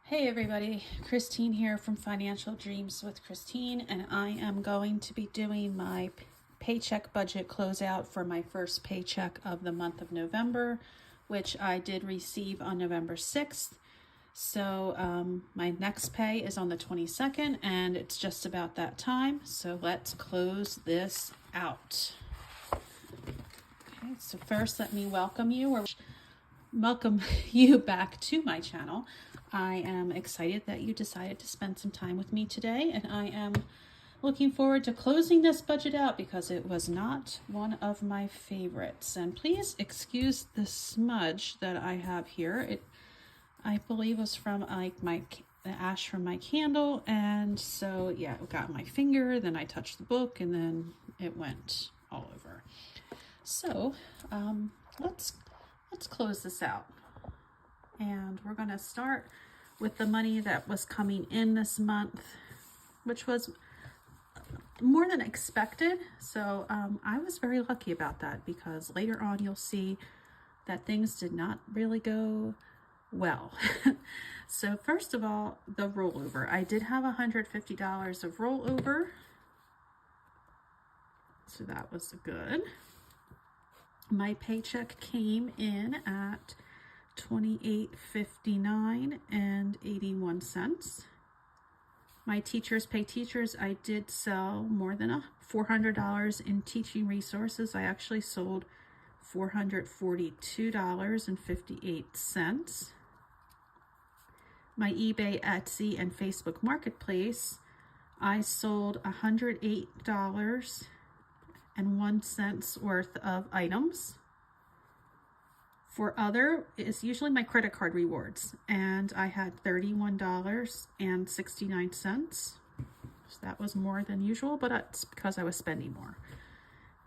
Hey everybody, Christine here from Financial Dreams with Christine, and I am going to be doing my paycheck budget closeout for my first paycheck of the month of November, which I did receive on November 6th. So my next pay is on the 22nd, and it's just about that time. So let's close this out. Okay, so first let me welcome you back to my channel. I am excited that you decided to spend some time with me today, and I am looking forward to closing this budget out because it was not one of my favorites. And please excuse the smudge that I have here. It, I believe, was from the ash from my candle, and so yeah, it got my finger, then I touched the book, and then it went all over. So let's close this out. And we're going to start with the money that was coming in this month, which was more than expected. So I was very lucky about that, because later on you'll see that things did not really go well. So first of all, the rollover. I did have $150 of rollover. So that was good. My paycheck came in at $28.59 and 81 cents. My teachers pay teachers. I did sell more than $400 in teaching resources. I actually sold $442.58. My eBay, Etsy, and Facebook Marketplace, I sold $108.01 worth of items. For other, it's usually my credit card rewards, and I had $31.69. So that was more than usual, but that's because I was spending more.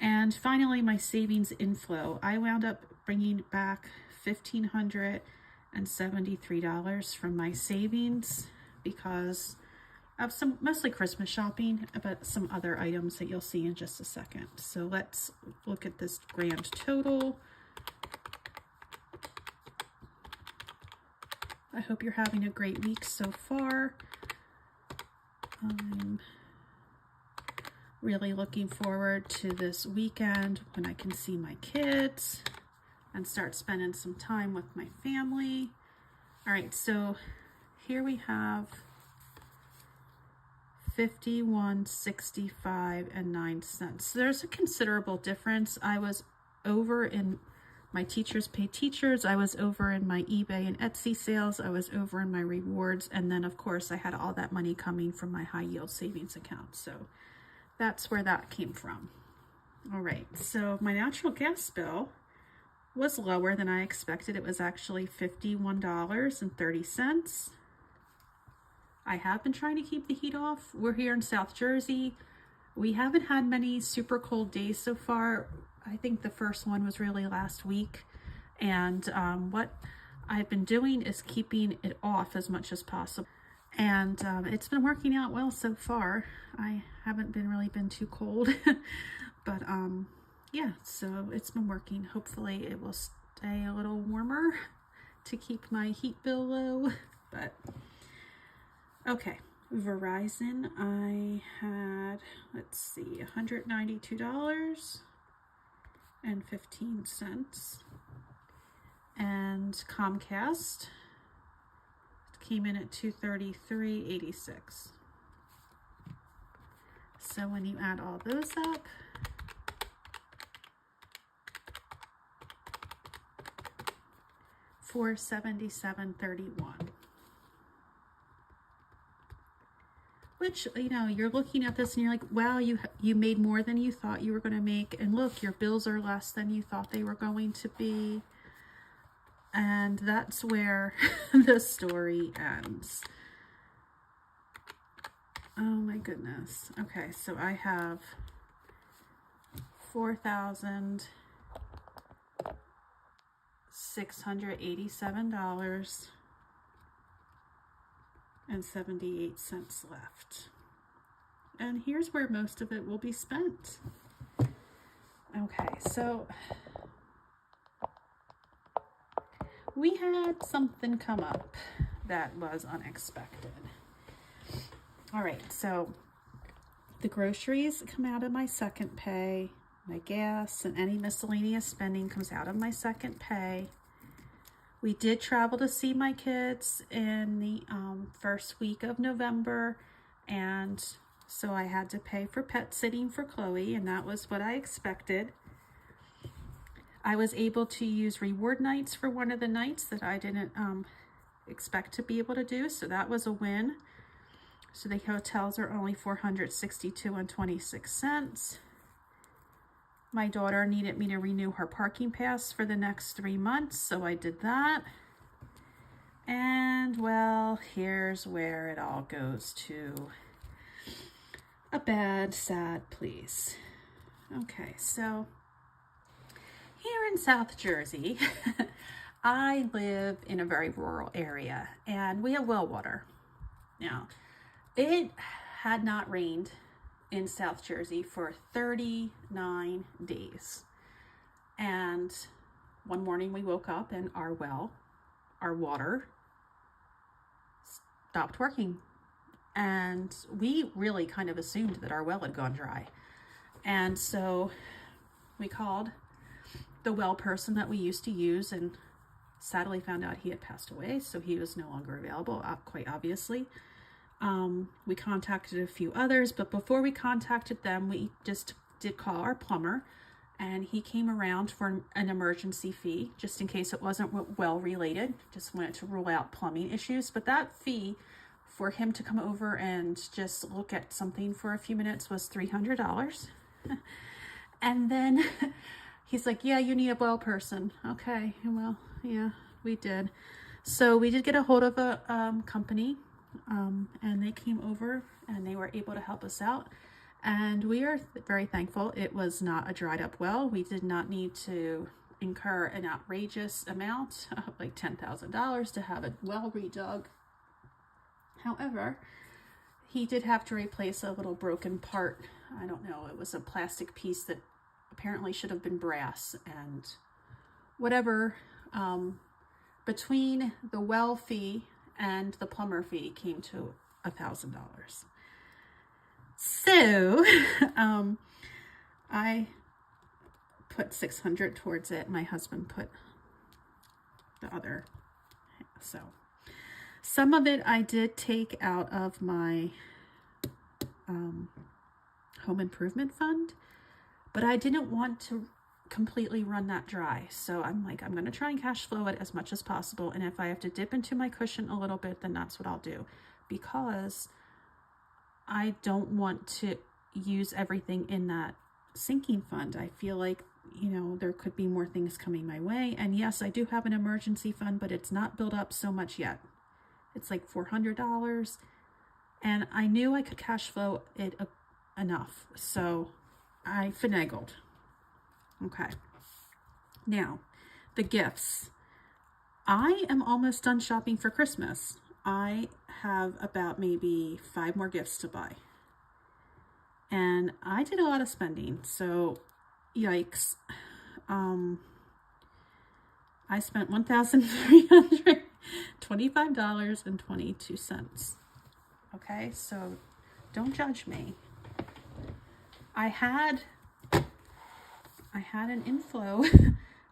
And finally, my savings inflow. I wound up bringing back $1,573 from my savings because of some mostly Christmas shopping, but some other items that you'll see in just a second. So let's look at this grand total. I hope you're having a great week so far. I'm really looking forward to this weekend when I can see my kids and start spending some time with my family. All right, so here we have $51.65 and 9 cents. So there's a considerable difference. I was over in my teachers pay teachers. I was over in my eBay and Etsy sales. I was over in my rewards. And then of course I had all that money coming from my high yield savings account. So that's where that came from. All right. So my natural gas bill was lower than I expected. It was actually $51.30. I have been trying to keep the heat off. We're here in South Jersey. We haven't had many super cold days so far. I think the first one was really last week, and what I've been doing is keeping it off as much as possible, and it's been working out well so far. I haven't really been too cold, but yeah, so it's been working. Hopefully it will stay a little warmer to keep my heat bill low. But okay, Verizon, I had, let's see, $192.15, and Comcast came in at $233.86. So when you add all those up, $477.31. Which, you know, you're looking at this and you're like, wow, you made more than you thought you were going to make. And look, your bills are less than you thought they were going to be. And that's where the story ends. Oh my goodness. Okay, so I have $4,687.78 left. And here's where most of it will be spent. Okay, so we had something come up. that was unexpected. All right, so the groceries come out of my second pay. My gas and any miscellaneous spending comes out of my second pay. We did travel to see my kids in the first week of November, and so I had to pay for pet sitting for Chloe, and that was what I expected. I was able to use reward nights for one of the nights that I didn't expect to be able to do, so that was a win. So the hotels are only $462.26. My daughter needed me to renew her parking pass for the next 3 months, so I did that. And well, here's where it all goes to a bad, sad place. Okay, so here in South Jersey, I live in a very rural area, and we have well water. Now, it had not rained in South Jersey for 39 days. And one morning we woke up and our water stopped working. And we really kind of assumed that our well had gone dry. And so we called the well person that we used to use, and sadly found out he had passed away, so he was no longer available, quite obviously. We contacted a few others, but before we contacted them, we just did call our plumber, and he came around for an emergency fee, just in case it wasn't well related. Just wanted to rule out plumbing issues, but that fee for him to come over and just look at something for a few minutes was $300. And then he's like, yeah, you need a well person. Okay, well, yeah, we did. So we did get a hold of a company, and they came over and they were able to help us out. And we are very thankful. It was not a dried up well. We did not need to incur an outrageous amount, like $10,000 to have a well redug. However, he did have to replace a little broken part. I don't know, it was a plastic piece that apparently should have been brass, and whatever, between the well fee and the plumber fee came to $1,000. So I put $600 towards it. My husband put the other. So some of it I did take out of my home improvement fund, but I didn't want to completely run that dry. So I'm like, I'm going to try and cash flow it as much as possible. And if I have to dip into my cushion a little bit, then that's what I'll do, because I don't want to use everything in that sinking fund. I feel like, you know, there could be more things coming my way. And yes, I do have an emergency fund, but it's not built up so much yet. It's like $400. And I knew I could cash flow it enough. So I finagled. Okay. Now, the gifts. I am almost done shopping for Christmas. I have about maybe 5 more gifts to buy. And I did a lot of spending, so yikes. I spent $1,325.22. Okay, so don't judge me. I had an inflow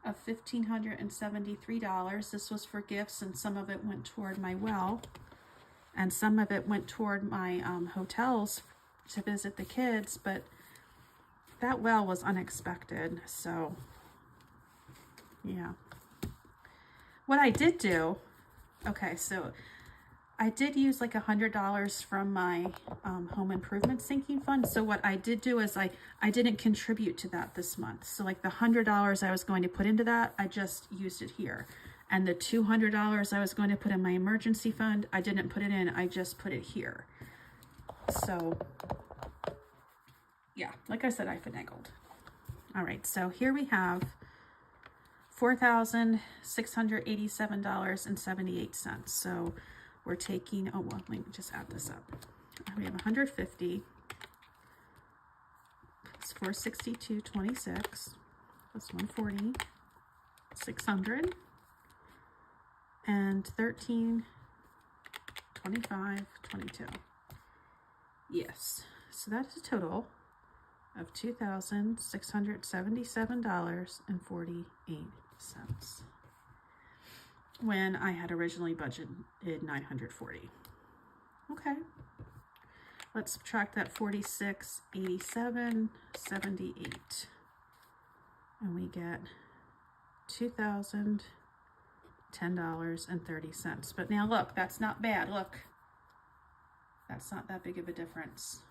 of $1,573. This was for gifts, and some of it went toward my well, and some of it went toward my hotels to visit the kids, but that well was unexpected. So yeah, what I did do, okay, so I did use like $100 from my home improvement sinking fund. So what I did do is I didn't contribute to that this month. So like the $100 I was going to put into that, I just used it here. And the $200 I was going to put in my emergency fund, I didn't put it in, I just put it here. So yeah, like I said, I finagled. All right, so here we have $4,687.78. So we're taking, oh, well, let me just add this up. We have 150 plus 462.26 plus 140, 600, and 13 25, 22. Yes. So that's a total of $2,677.48 when I had originally budgeted $940. Okay. Let's subtract that 4687.78, and we get $2,010.30. But now look, that's not bad. Look, that's not that big of a difference.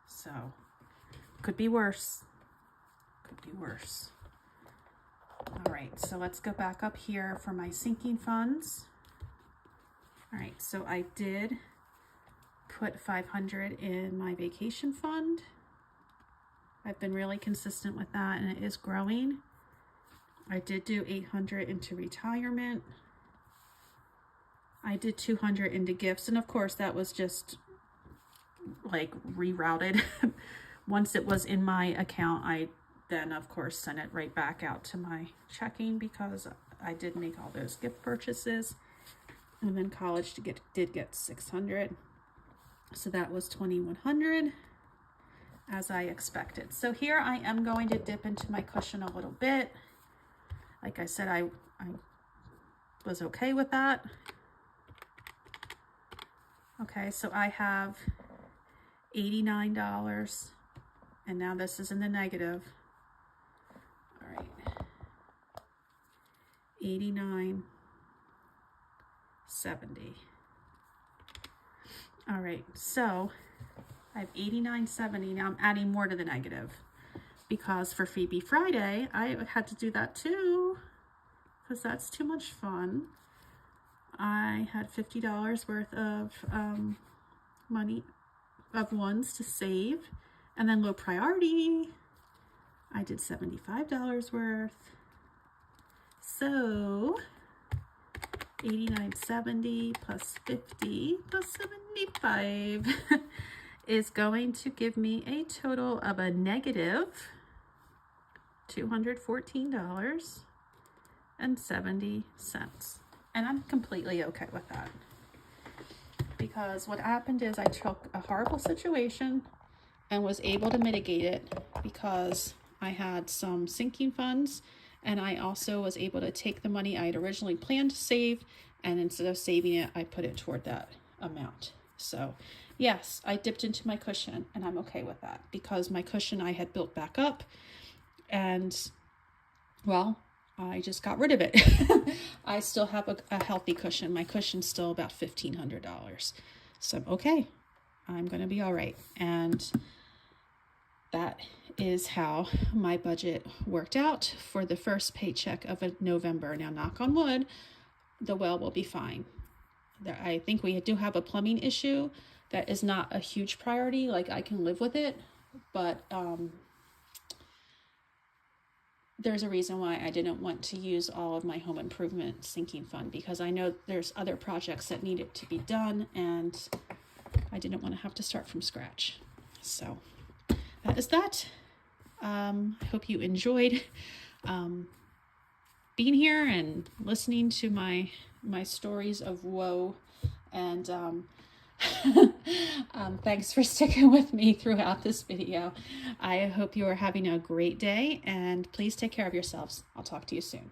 So could be worse. Could be worse. All right, so let's go back up here for my sinking funds. All right, so I did put 500 in my vacation fund. I've been really consistent with that, and it is growing. I did do 800 into retirement. I did 200 into gifts, and of course that was just like rerouted. Once it was in my account, I then of course sent it right back out to my checking because I did make all those gift purchases. And then college did get 600. So that was 2,100 as I expected. So here I am going to dip into my cushion a little bit. Like I said, I was okay with that. Okay, so I have $89, and now this is in the negative. All right, 89.70. All right, so I have 89.70. Now I'm adding more to the negative because for Phoebe Friday, I had to do that too because that's too much fun. I had $50 worth of money of ones to save, and then low priority, I did $75 worth. So 89.70 plus 50 plus 75 is going to give me a total of a negative $214.70. And I'm completely okay with that. Because what happened is I took a horrible situation and was able to mitigate it because I had some sinking funds, and I also was able to take the money I had originally planned to save, and instead of saving it, I put it toward that amount. So yes, I dipped into my cushion, and I'm okay with that because my cushion I had built back up, and well, I just got rid of it. I still have a healthy cushion. My cushion's still about $1,500. So, okay, I'm going to be all right. And that is how my budget worked out for the first paycheck of November. Now, knock on wood, the well will be fine. I think we do have a plumbing issue that is not a huge priority. Like, I can live with it, but there's a reason why I didn't want to use all of my home improvement sinking fund, because I know there's other projects that needed to be done, and I didn't want to have to start from scratch. So that is that. I hope you enjoyed being here and listening to my stories of woe, and thanks for sticking with me throughout this video. I hope you are having a great day, and please take care of yourselves. I'll talk to you soon.